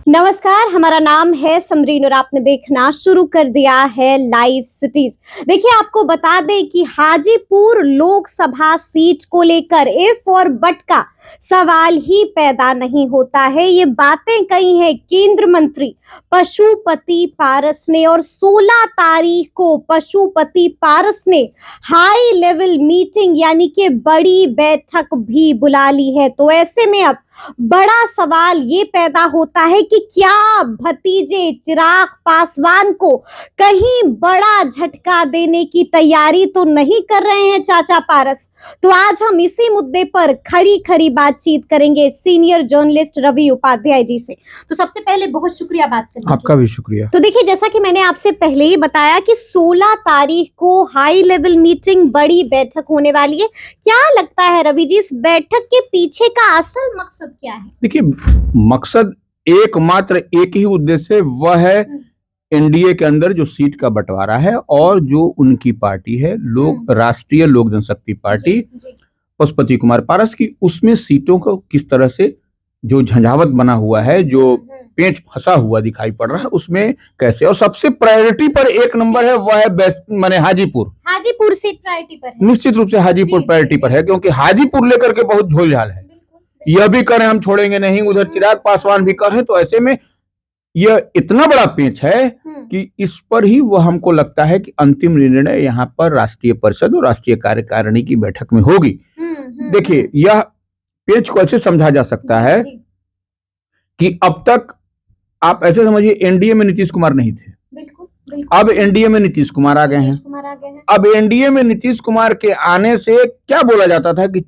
नमस्कार, हमारा नाम है समरीन और आपने देखना शुरू कर दिया है लाइव सिटीज। देखिए, आपको बता दें कि हाजीपुर लोकसभा सीट को लेकर इफ और बट का सवाल ही पैदा नहीं होता है। ये बातें कही है केंद्र मंत्री पशुपति पारस ने और 16 तारीख को पशुपति पारस ने हाई लेवल मीटिंग यानी कि बड़ी बैठक भी बुला ली है। तो ऐसे में अब बड़ा सवाल ये पैदा होता है कि क्या भतीजे चिराग पासवान को कहीं बड़ा झटका देने की तैयारी तो नहीं कर रहे हैं चाचा पारस। तो आज हम इसी मुद्दे पर खरी खरी बातचीत करेंगे सीनियर जर्नलिस्ट रवि उपाध्याय जी से। तो सबसे पहले बहुत शुक्रिया बात करने के लिए। आपका भी शुक्रिया। तो देखिए, जैसा कि मैंने आपसे पहले ही बताया कि 16 तारीख को हाई लेवल मीटिंग बड़ी बैठक होने वाली है। क्या लगता है रवि जी, इस बैठक के पीछे का असल मकसद क्या है? देखिए, मकसद एकमात्र एक ही उद्देश्य है, वह है एनडीए के अंदर जो सीट का बंटवारा है और जो उनकी पार्टी है राष्ट्रीय लोक जनशक्ति पार्टी पशुपति कुमार पारस की, उसमें सीटों को किस तरह से जो झंझावत बना हुआ है, जो पेंच फंसा हुआ दिखाई पड़ रहा है, उसमें कैसे। और सबसे प्रायोरिटी पर एक नंबर है, वह है बेस्ट माने हाजीपुर सीट प्रायोरिटी पर है। निश्चित रूप से हाजीपुर प्रायोरिटी पर है, क्योंकि हाजीपुर लेकर के बहुत झोलझाल है। यह भी कर हम छोड़ेंगे नहीं, उधर चिराग पासवान भी कर है। तो ऐसे में यह इतना बड़ा पेंच है कि इस पर ही वह हमको लगता है कि अंतिम निर्णय यहाँ पर राष्ट्रीय परिषद और राष्ट्रीय कार्यकारिणी की बैठक में होगी। देखिए, यह पेंच को ऐसे समझा जा सकता है कि अब तक आप ऐसे समझिए, एनडीए में नीतीश कुमार नहीं थे, अब एनडीए में नीतीश कुमार आ गए हैं। अब एनडीए में नीतीश कुमार के आने से क्या बोला जाता था कि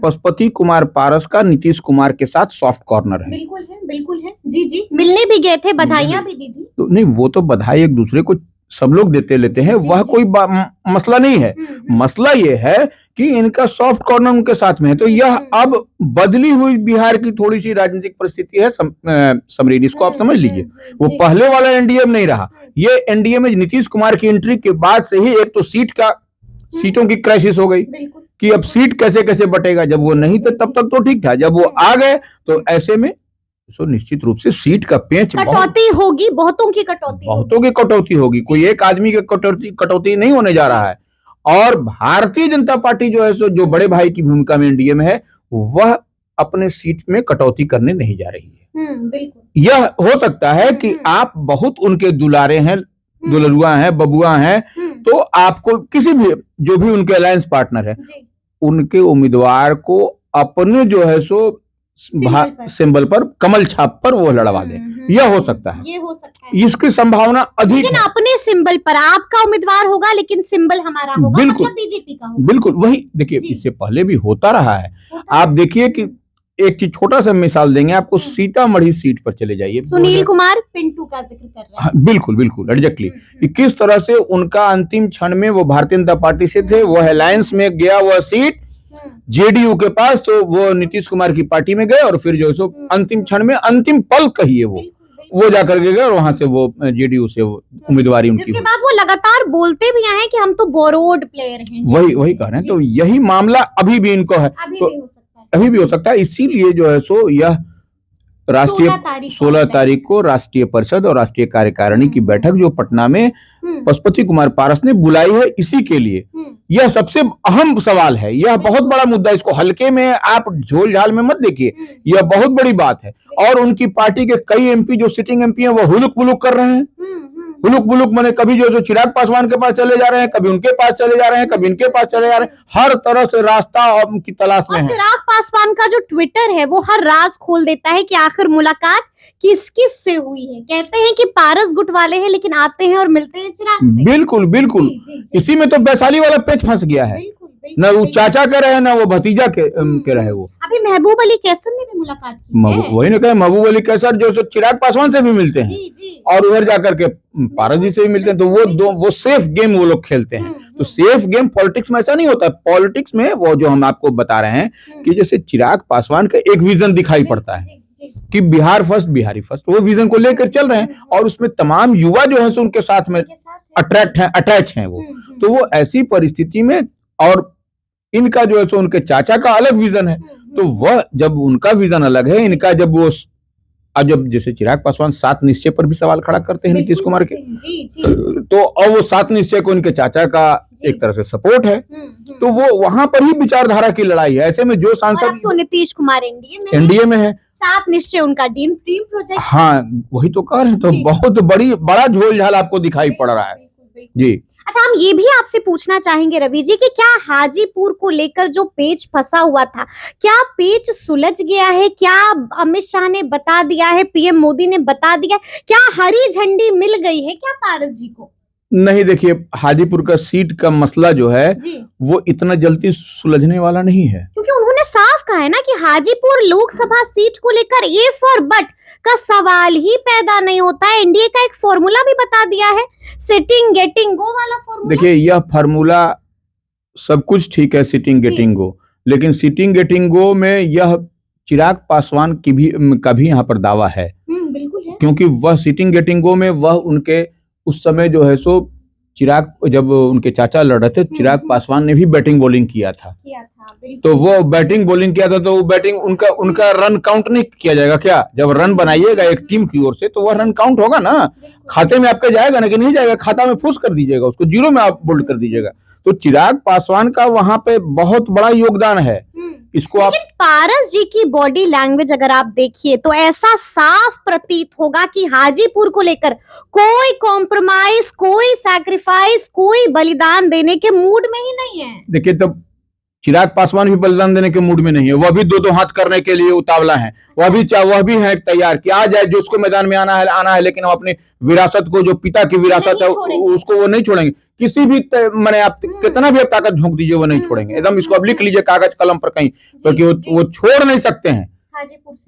पशुपति कुमार पारस का नीतीश कुमार के साथ सॉफ्ट कॉर्नर है। बिल्कुल है। जी, मिलने भी गए थे, बधाइयां भी दी थी। तो नहीं, वो तो बधाई एक दूसरे को सब लोग देते लेते हैं, वह कोई मसला नहीं है। मसला ये है कि इनका सॉफ्ट कॉर्नर उनके साथ में है। तो यह अब बदली हुई बिहार की थोड़ी सी राजनीतिक परिस्थिति है समरीन, इसको आप समझ लीजिए। वो पहले वाला एनडीए में नहीं रहा, ये एनडीए में नीतीश कुमार की एंट्री के बाद से ही एक तो सीटों की क्राइसिस हो गई कि अब सीट कैसे कैसे बटेगा। जब वो नहीं थे तब तक तो ठीक था, जब वो आ गए तो ऐसे में तो निश्चित रूप से सीट का पेंच कटौती होगी, बहुतों की कटौती होगी। कोई एक आदमी की कटौती नहीं होने जा रहा है। और भारतीय जनता पार्टी जो है, जो बड़े भाई की भूमिका में एनडीए में है, वह अपने सीट में कटौती करने नहीं जा रही है। यह हो सकता है कि आप बहुत उनके दुलारे हैं, दुलरुआ हैं, बबुआ हैं, तो आपको किसी भी जो भी उनके अलायंस पार्टनर है, उनके उम्मीदवार को अपने जो है सो सिंबल पर, कमल छाप पर वो लड़वा दें। यह हो सकता है, इसकी संभावना अधिक है। लेकिन अपने सिंबल पर आपका उम्मीदवार होगा, लेकिन सिंबल हमारा होगा, मतलब बीजेपी का होगा। बिल्कुल वही। देखिए, इससे पहले भी होता रहा है। आप देखिए कि एक चीज छोटा सा मिसाल देंगे आपको, सीतामढ़ी सीट पर चले जाइए, सुनील कुमार पिंटू का जिक्र कर रहे हैं। बिल्कुल एग्जैक्टली, कि किस तरह से उनका अंतिम क्षण में वो भारतीय जनता पार्टी से थे, वो अलायंस में गया, वह सीट जेडीयू के पास, तो वो नीतीश कुमार की पार्टी में गए और फिर जो है सो अंतिम क्षण में, अंतिम पल कहिए, वो जाकर के गए और वहां से वो जेडीयू से वो उम्मीदवारी उनकी। जिसके बाद वो लगातार बोलते भी आए कि हम तो बोरोड प्लेयर हैं। वही कह रहे हैं। तो यही मामला अभी भी इनको है, अभी भी हो सकता है। इसीलिए जो है सो यह 16 तारीख को राष्ट्रीय परिषद और राष्ट्रीय कार्यकारिणी की बैठक जो पटना में पशुपति कुमार पारस ने बुलाई है, इसी के लिए यह सबसे अहम सवाल है। यह बहुत बड़ा मुद्दा, इसको हल्के में आप झोल झाल में मत देखिए, यह बहुत बड़ी बात है। और उनकी पार्टी के कई एमपी जो सिटिंग एमपी हैं, वो हुलुक बुलुक कर रहे हैं। हुलुक बुलुक माने कभी जो है चिराग पासवान के पास चले जा रहे हैं, कभी उनके पास चले जा रहे हैं, कभी इनके पास चले जा रहे हैं, हर तरह से रास्ता की तलाश में है। चिराग पासवान का जो ट्विटर है, वो हर राज खोल देता है कि आखिर मुलाकात किस किस से हुई है। कहते हैं कि पारस गुट वाले हैं, लेकिन आते हैं और मिलते हैं चिराग से। बिल्कुल। इसी में तो वैशाली वाला पेच फंस गया है। न वो चाचा के रहे, न वो भतीजा के रहे। वो अभी महबूब अली कैसर ने भी मुलाकात की है। वही ने कहा, महबूब अली कैसर जो चिराग पासवान से भी मिलते हैं और उधर जाकर के पारस जी से भी मिलते हैं। तो वो सेफ गेम वो लोग खेलते हैं। तो सेफ गेम पॉलिटिक्स में ऐसा नहीं होता। पॉलिटिक्स में वो जो हम आपको बता रहे हैं कि जैसे चिराग पासवान का एक विजन दिखाई पड़ता है कि बिहार फर्स्ट, बिहारी फर्स्ट, वो विजन को लेकर चल रहे हैं और उसमें तमाम युवा जो है उनके साथ में अटैच हैं वो। तो वो ऐसी परिस्थिति में, और इनका जो है सो उनके चाचा का अलग विजन है, तो वह जब उनका विजन अलग है, इनका जब वो अब जब जैसे चिराग पासवान 7 निश्चय पर भी सवाल खड़ा करते हैं नीतीश कुमार के, जी जी तो अब वो 7 निश्चय को उनके चाचा का एक तरह से सपोर्ट है, तो वो वहां पर ही विचारधारा की लड़ाई है। ऐसे में जो सांसद तो नीतीश कुमार एनडीए में है, 7 निश्चय उनका ड्रीम प्रोजेक्ट, हाँ वही तो कह रहे हैं, तो बहुत बड़ा झोल झाल आपको दिखाई पड़ रहा है जी। अच्छा, हम ये भी आपसे पूछना चाहेंगे रवि जी कि क्या हाजीपुर को लेकर जो पेच फंसा हुआ था, क्या पेच सुलझ गया है? क्या अमित शाह ने बता दिया है, पीएम मोदी ने बता दिया, क्या हरी झंडी मिल गई है क्या पारस जी को? नहीं, देखिए हाजीपुर का सीट का मसला जो है वो इतना जल्दी सुलझने वाला नहीं है, क्योंकि उन्होंने साफ कहा है ना कि हाजीपुर लोकसभा सीट को लेकर ए फॉर बट का सवाल ही पैदा नहीं होता है। एनडीए का एक फॉर्मूला भी बता दिया है, सिटिंग गेटिंग गो वाला फॉर्मूला। देखिए यह फॉर्मूला सब कुछ ठीक है, सिटिंग गेटिंग गो, लेकिन सिटिंग गेटिंग गो में यह चिराग पासवान का भी यहाँ पर दावा है। बिल्कुल है, क्योंकि वह सिटिंग गेटिंग गो में वह उनके उस समय जो है सो चिराग, जब उनके चाचा लड़ रहे थे, चिराग पासवान ने भी बैटिंग बॉलिंग किया था, तो वो बैटिंग बॉलिंग किया था, तो वो बैटिंग उनका रन काउंट नहीं किया जाएगा क्या? जब रन बनाइएगा एक टीम की ओर से तो वह रन काउंट होगा ना, खाते में आपके जाएगा ना कि नहीं जाएगा? खाता में फुस कर दीजिएगा, उसको जीरो में आप बोल्ड कर दीजिएगा। तो चिराग पासवान का वहां पे बहुत बड़ा योगदान है। इसको आप पारस जी की बॉडी लैंग्वेज अगर आप देखिए तो ऐसा साफ प्रतीत होगा कि हाजीपुर को लेकर कोई कॉम्प्रोमाइज, कोई सैक्रिफाइस, कोई बलिदान देने के मूड में ही नहीं है। देखिए तब चिराग पासवान भी बलिदान देने के मूड में नहीं है, वह भी दो हाथ करने के लिए उतावला है, वह भी है तैयार कि आ जाए, जो उसको मैदान में आना है, लेकिन वो अपनी विरासत को, जो पिता की विरासत है उसको वो नहीं छोड़ेंगे। किसी भी मैंने आप कितना भी ताकत झोंक दीजिए वो नहीं छोड़ेंगे। एकदम इसको अब लिख लीजिए कागज कलम पर कहीं, क्योंकि वो छोड़ नहीं सकते हैं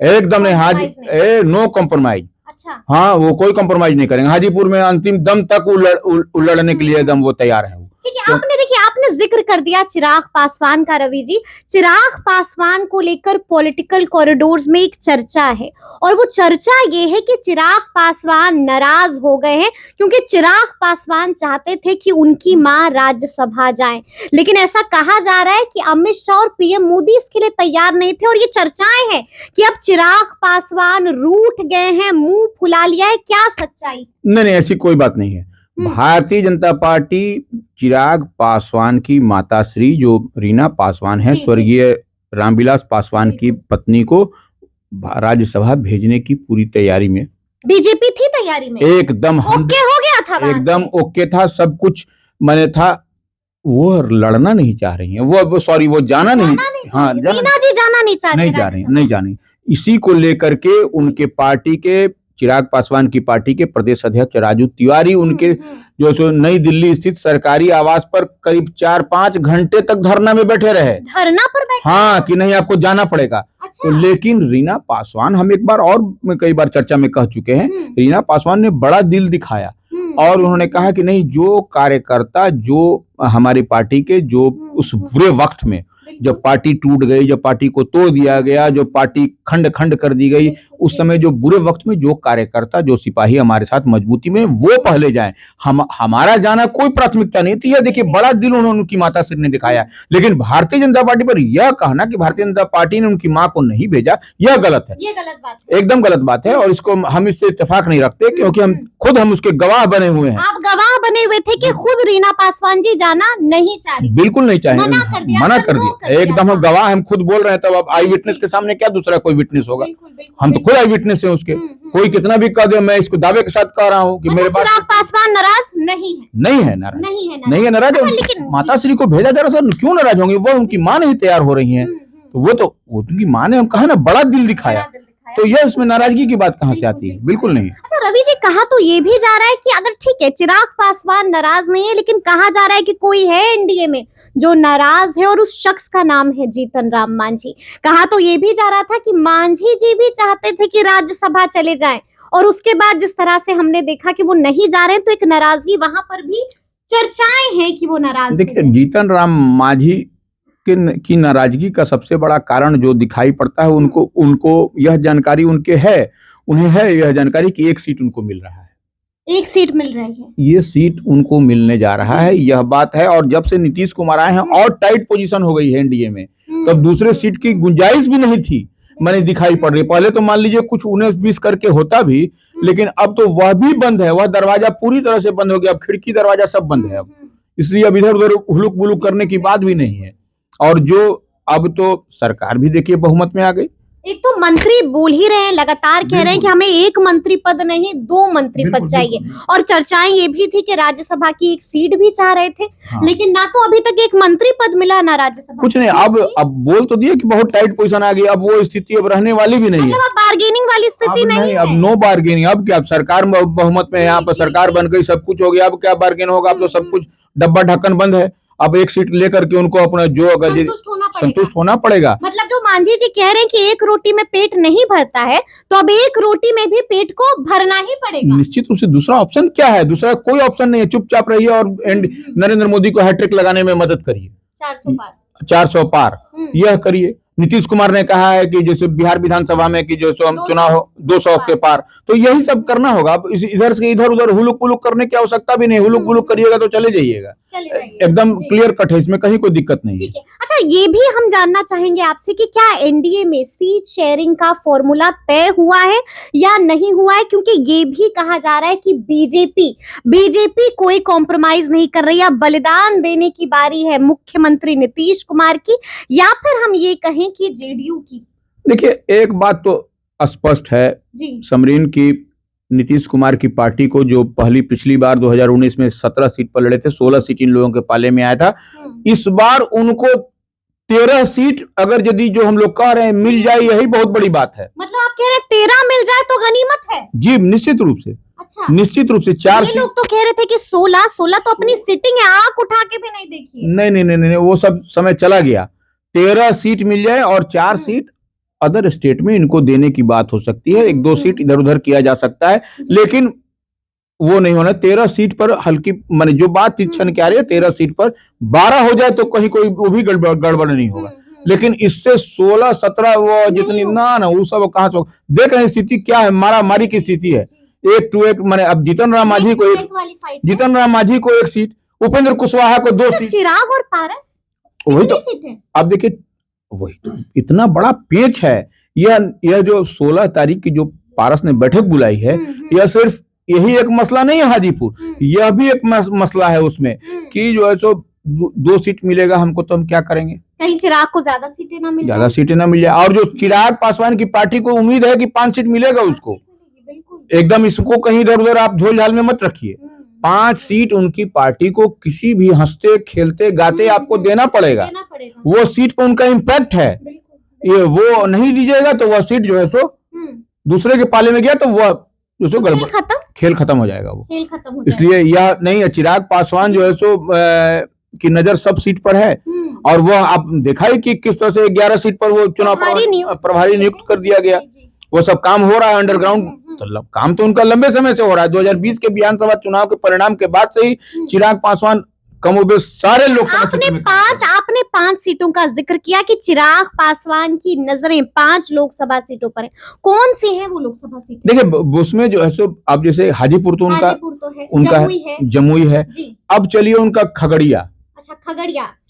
एकदम नहीं। No compromise. अच्छा, हाँ वो कोई कॉम्प्रोमाइज नहीं करेंगे, हाजीपुर में अंतिम दम तक लड़ने के लिए एकदम वो तैयार है। ठीक है, आपने जिक्र कर दिया चिराग पासवान का रवि जी। चिराग पासवान को लेकर पॉलिटिकल कॉरिडोर्स में एक चर्चा है, और वो चर्चा ये है कि चिराग पासवान नाराज हो गए हैं क्योंकि चिराग पासवान चाहते थे कि उनकी मां राज्यसभा जाए, लेकिन ऐसा कहा जा रहा है कि अमित शाह और पीएम मोदी इसके लिए तैयार नहीं थे, और ये चर्चाएं हैं कि अब चिराग पासवान रूठ गए हैं, मुंह फुला लिया है। क्या सच्चाई? नहीं, ऐसी कोई बात नहीं है। भारतीय जनता पार्टी चिराग पासवान की माताश्री जो रीना पासवान है, स्वर्गीय रामविलास पासवान की पत्नी को राज्यसभा भेजने की पूरी तैयारी में, बीजेपी थी तैयारी में, एकदम ओके हो गया था, एकदम ओके था, सब कुछ मैंने था। वो लड़ना नहीं चाह रही है, वो जाना नहीं, हाँ रीना जी जाना नहीं जा रही। इसी को लेकर के उनके पार्टी के, चिराग पासवान की पार्टी के प्रदेश अध्यक्ष राजू तिवारी उनके जो सो नई दिल्ली स्थित सरकारी आवास पर करीब 4-5 घंटे तक धरना में बैठे रहे। धरना पर बैठे? हाँ, कि नहीं आपको जाना पड़ेगा। अच्छा। तो लेकिन रीना पासवान, हम एक बार और कई बार चर्चा में कह चुके हैं, रीना पासवान ने बड़ा दिल दिखाया और उन्होंने कहा कि नहीं, जो कार्यकर्ता, जो हमारी पार्टी के, जो उस बुरे वक्त में जब पार्टी टूट गई, जब पार्टी को तोड़ दिया गया, जो पार्टी खंड खंड कर दी गई, उस समय जो बुरे वक्त में जो कार्यकर्ता, जो सिपाही हमारे साथ मजबूती में, वो पहले जाएं। हमारा जाना कोई प्राथमिकता नहीं थी। देखिए बड़ा दिल उन्होंने उनकी माताश्री ने दिखाया, लेकिन भारतीय जनता पार्टी पर यह कहना कि भारतीय जनता पार्टी ने उनकी मां को नहीं भेजा, यह गलत है, ये गलत बात है, एकदम गलत बात है। और इसको हम इससे इत्तेफाक नहीं रखते, क्योंकि हम उसके गवाह बने हुए हैं। आप गवाह बने हुए थे कि खुद रीना पासवान जी जाना नहीं चाह रही, बिल्कुल नहीं चाहिए, मना कर दिया, एकदम हम गवाह, हम खुद बोल रहे हैं। तब अब आई विटनेस के सामने क्या दूसरा कोई विटनेस होगा? हम तो खुद आई विटनेस है उसके। कोई कितना भी कह दे, मैं इसको दावे के साथ कह रहा हूँ कि मेरे पास चिराग पासवान नाराज नहीं है नाराज। माताश्री को भेजा जा रहा था, क्यों नाराज होंगे? वो उनकी मां नहीं तैयार हो रही है, तो वो उनकी मां ने, हम कहा ना, बड़ा दिल दिखाया, तो यह उसमें नाराजगी की बात कहाँ से आती है? बिल्कुल नहीं। अच्छा रवि जी, कहा तो ये भी जा रहा है कि अगर ठीक है चिराग पासवान नाराज नहीं है, लेकिन कहा जा रहा है कि कोई है एनडीए में जो नाराज है, और उस शख्स का नाम है जीतन राम मांझी। कहा तो ये भी जा रहा था कि मांझी जी भी चाहते थे कि राज्यसभा चले जाएं, और उसके बाद जिस तरह से हमने देखा कि वो नहीं जा रहे, तो एक नाराजगी वहां पर भी चर्चाएं हैं कि वो नाराज। देखिए जीतन राम मांझी की नाराजगी का सबसे बड़ा कारण जो दिखाई पड़ता है, उनको यह जानकारी उन्हें है यह जानकारी कि एक सीट उनको मिल रहा है, एक सीट मिल रही है, ये सीट उनको मिलने जा रहा है, यह बात है। और जब से नीतीश कुमार आए हैं और टाइट पोजीशन हो गई है एनडीए में, तब दूसरे सीट की गुंजाइश भी नहीं थी। मैंने दिखाई पड़ रही है। पहले तो मान लीजिए कुछ 19-20 करके होता भी, लेकिन अब तो वह भी बंद है, वह दरवाजा पूरी तरह से बंद हो गया, अब खिड़की दरवाजा सब बंद है अब, इसलिए अब इधर उधर हुलुक बुलुक करने की बात भी नहीं है। और जो अब तो सरकार भी देखिए बहुमत में आ गई। एक तो मंत्री बोल ही रहे हैं, लगातार कह रहे हैं कि हमें एक मंत्री पद नहीं 2 मंत्री पद चाहिए, और चर्चाएं ये भी थी कि राज्यसभा की एक सीट भी चाह रहे थे। हाँ। लेकिन ना तो अभी तक एक मंत्री पद मिला, ना राज्यसभा कुछ नहीं। अब बोल तो दिए कि बहुत टाइट पोजीशन आ गई, अब वो स्थिति अब रहने वाली भी नहीं है, मतलब अब बार्गेनिंग वाली स्थिति नहीं है। अब नो बार्गेनिंग। अब क्या, अब सरकार बहुमत में, यहाँ पर सरकार बन गई, सब कुछ हो गया, अब क्या बार्गेन होगा? अब तो सब कुछ डब्बा ढक्कन बंद है। अब एक सीट लेकर के उनको अपना जो अगर संतुष्ट होना पड़ेगा। मतलब जो मांझी जी कह रहे हैं कि एक रोटी में पेट नहीं भरता है, तो अब एक रोटी में भी पेट को भरना ही पड़ेगा। निश्चित रूप से दूसरा ऑप्शन क्या है? दूसरा कोई ऑप्शन नहीं है। चुपचाप रहिए और नरेंद्र मोदी को हैट्रिक लगाने में मदद करिए। 400 पार यह करिए। नीतीश कुमार ने कहा है कि जैसे बिहार विधानसभा में कि जो चुनाव हो 200 के पार, तो यही सब करना होगा। अब इधर से इधर उधर हुलुक पुलुक करने की आवश्यकता भी नहीं। हुलुक पुलुक करिएगा तो चले जाइएगा, एकदम क्लियर कट है, इसमें कहीं कोई दिक्कत नहीं है। अच्छा, ये भी हम जानना चाहेंगे आपसे कि क्या एनडीए में सीट शेयरिंग का फॉर्मूला तय हुआ है या नहीं हुआ है? क्योंकि ये भी कहा जा रहा है कि बीजेपी कोई कॉम्प्रोमाइज नहीं कर रही है, बलिदान देने की बारी है मुख्यमंत्री नीतीश कुमार की, या फिर हम ये कहें कि जेडीयू की। देखिए, एक बात तो स्पष्ट है समरीन की, नीतीश कुमार की पार्टी को जो पिछली बार 2019 में 17 सीट पर लड़े थे, 16 सीट इन लोगों के पाले में आया था। इस बार उनको 13 सीट अगर यदि जो हम लोग कह रहे हैं मिल जाए, यही बहुत बड़ी बात है। मतलब आप कह रहे हैं 13 मिल जाए तो गनीमत है? जी, निश्चित रूप से। अच्छा, निश्चित रूप से 4 सीट। लोग तो कह रहे थे कि 16 तो अपनी सीटिंग है, आंख उठा के भी नहीं देखी। नहीं, वो सब समय चला गया। 13 सीट मिल जाए और 4 सीट अदर स्टेट में इनको देने की बात हो सकती है। 1-2 सीट इधर उधर किया जा सकता है, लेकिन वो नहीं होना। 13 सीट पर हल्की माने जो बात छन के आ रही है, 13 सीट पर 12 हो जाए तो कहीं कोई वो भी गड़बड़ नहीं होगा। लेकिन इससे 16-17 वो जितनी ना वो सब कहां से देख रहे हैं स्थिति क्या है, मारा मारी की स्थिति है। 1 to 1 माने अब जीतन राम मांझी को 1 सीट, उपेंद्र कुशवाहा को 2 सीट, चिराग और पारस वही तो। अब देखिए, वही तो इतना बड़ा पेच है। यह जो 16 तारीख की जो पारस ने बैठक बुलाई है, यह सिर्फ यही एक मसला नहीं है हाजीपुर, यह भी एक मसला है उसमें कि जो है सो 2 सीट मिलेगा हमको, तो हम क्या करेंगे? कहीं चिराग को ज्यादा सीटें ना मिल जाए। और जो चिराग पासवान की पार्टी को उम्मीद है कि 5 सीट मिलेगा उसको, एकदम इसको कहीं इधर उधर आप झोल झाल में मत रखिए। 5 सीट उनकी पार्टी को किसी भी हंसते खेलते गाते आपको देना पड़ेगा। वो सीट पर उनका इम्पैक्ट है। ये वो नहीं दीजिएगा तो वह सीट जो है सो दूसरे के पाले में गया तो वह जो गड़बड़, खेल खत्म हो जाएगा वो। इसलिए यह नहीं है, चिराग पासवान जो है सो की नजर सब सीट पर है। और वह आप देखा ही कि किस तरह से 11 सीट पर वो चुनाव प्रभारी नियुक्त कर दिया गया। वो सब काम हो रहा है अंडरग्राउंड, तो काम तो उनका लंबे समय से हो रहा है। 2020 के विधानसभा चुनाव के परिणाम के बाद से ही चिराग पासवान कमोबेश सारे लोकसभा आपने 5 सीटों का जिक्र किया कि चिराग पासवान की नजरें 5 लोकसभा सीटों पर है। कौन सी है वो लोकसभा सीट? देखिए, उसमें जो है सो अब जैसे हाजीपुर तो उनका जमुई है। अब चलिए उनका खगड़िया। अच्छा,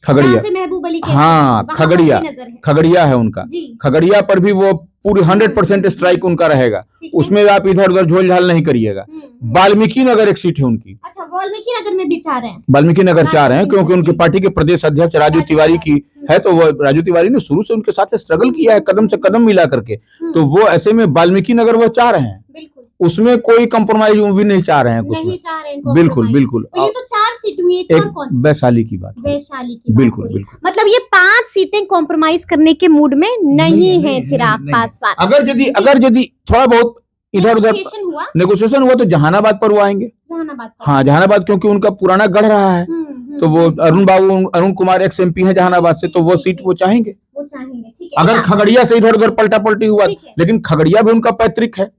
खगड़िया से महबूब अली के, हाँ, खगड़िया है उनका। खगड़िया पर भी वो पूरी 100% स्ट्राइक उनका रहेगा, उसमें आप इधर उधर झोल झाल नहीं करिएगा। वाल्मीकि नगर एक सीट है उनकी। अच्छा, वाल्मीकि नगर में भी चाह रहे हैं? वाल्मीकि नगर चाह रहे हैं क्योंकि उनकी पार्टी के प्रदेश अध्यक्ष राजू तिवारी की है, तो वो राजू तिवारी ने शुरू से उनके साथ स्ट्रगल किया है, कदम से कदम मिला करके। तो वो ऐसे में वाल्मीकि नगर वो चाह रहे हैं, उसमें कोई कंप्रोमाइज भी नहीं चाह रहे हैं, बिल्कुल। ये तो 4 सीट हुई, एक वैशाली की बात, बिल्कुल। मतलब ये 5 सीटें कॉम्प्रोमाइज करने के मूड में नहीं है चिराग पासवान। अगर यदि थोड़ा बहुत इधर उधर नेगोशिएशन हुआ तो जहानाबाद पर वो आएंगे। हाँ, जहानाबाद क्योंकि उनका पुराना गढ़ रहा है, तो वो अरुण कुमार एक्स MP है जहानाबाद से, तो वो सीट वो चाहेंगे। अगर खगड़िया से इधर उधर पलटा पलटी हुआ, लेकिन खगड़िया भी उनका पैतृक है,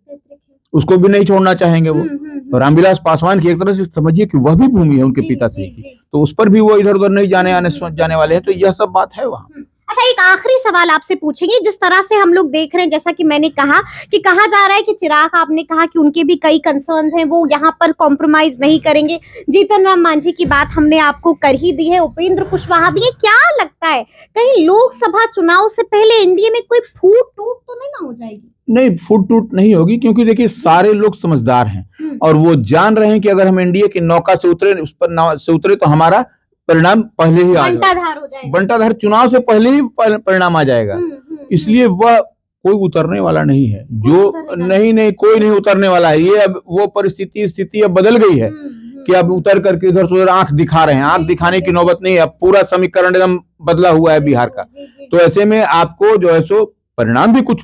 उसको भी नहीं छोड़ना चाहेंगे वो। तो रामविलास पासवान की एक तरह से समझिए कि वह भी भूमि है उनके पिताश्री की, तो उस पर भी वो इधर उधर नहीं जाने वाले हैं। तो यह सब बात है वहाँ। अच्छा, एक आखिरी सवाल आपसे पूछेंगे। जिस तरह से हम लोग देख रहे हैं, जैसा कि मैंने कहा कि कहा जा रहा है कि चिराग, आपने कहा कि उनके भी कई कंसर्न्स हैं, वो यहाँ पर कॉम्प्रोमाइज नहीं करेंगे। जीतन राम मांझी की बात हमने आपको कर ही दी है, उपेंद्र कुशवाहा भी है। क्या लगता है, कहीं लोकसभा चुनाव से पहले एनडीए में कोई फूट टूट तो नहीं ना हो जाएगी? नहीं, फूट टूट नहीं होगी, क्योंकि देखिए सारे लोग समझदार हैं और वो जान रहे हैं कि अगर हम एनडीए की नौका से उतरे, उस पर नाव से उतरे, तो हमारा परिणाम पहले ही आ जाएगा, बंटाधार हो जाएगा, बंटाधार चुनाव से पहले ही परिणाम आ जाएगा। इसलिए वह कोई उतरने वाला नहीं है, जो नहीं कोई नहीं उतरने वाला है। ये अब वो स्थिति अब बदल गई है कि अब उतर करके इधर से उधर आंख दिखा रहे हैं। आंख दिखाने की नौबत नहीं है, अब पूरा समीकरण एकदम बदला हुआ है बिहार का। तो ऐसे में आपको जो है सो परिणाम भी कुछ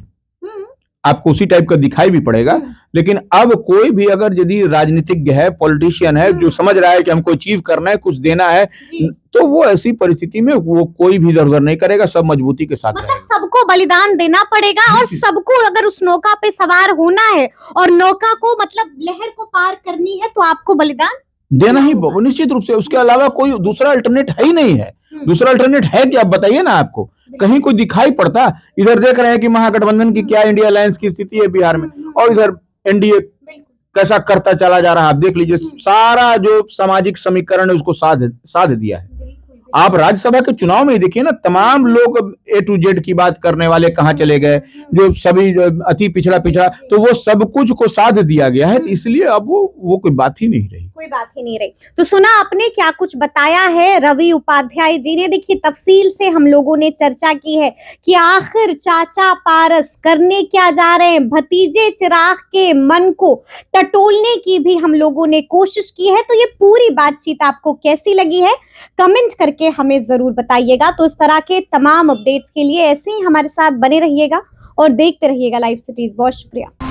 आपको उसी टाइप का दिखाई भी पड़ेगा। लेकिन अब कोई भी अगर यदि राजनीतिज्ञ है, पॉलिटिशियन है, जो समझ रहा है कि हमको अचीव करना है, कुछ देना है, तो वो ऐसी परिस्थिति में वो कोई भी इधर उधर नहीं करेगा, सब मजबूती के साथ मतलब सबको बलिदान देना पड़ेगा और सबको अगर उस नौका पे सवार होना है और नौका को मतलब लहर को पार करनी है, तो आपको बलिदान देना ही निश्चित रूप से। उसके अलावा कोई दूसरा अल्टरनेट है ही नहीं है। दूसरा अल्टरनेट है क्या, आप बताइए ना। आपको कहीं कोई दिखाई पड़ता? इधर देख रहे हैं कि महागठबंधन की क्या इंडिया अलायंस की स्थिति है बिहार में, और इधर एनडीए कैसा करता चला जा रहा है। आप देख लीजिए, सारा जो सामाजिक समीकरण है उसको साध दिया है। आप राज्यसभा के चुनाव में ही देखिए ना, तमाम लोग A to Z की बात करने वाले कहाँ चले गए, जो सभी जो अति पिछड़ा, तो वो सब कुछ को साध दिया गया है। इसलिए अब वो कोई बात ही नहीं रही, कोई बात ही नहीं रही। तो सुना आपने क्या कुछ बताया है रवि उपाध्याय जी ने। देखिए, तफसील से हम लोगों ने चर्चा की है कि आखिर चाचा पारस करने क्या जा रहे हैं। भतीजे चिराग के मन को टटोलने की भी हम लोगों ने कोशिश की है। तो ये पूरी बातचीत आपको कैसी लगी है, कमेंट करके हमें जरूर बताइएगा। तो इस तरह के तमाम अपडेट्स के लिए ऐसे ही हमारे साथ बने रहिएगा और देखते रहिएगा लाइव सिटीज। बहुत शुक्रिया।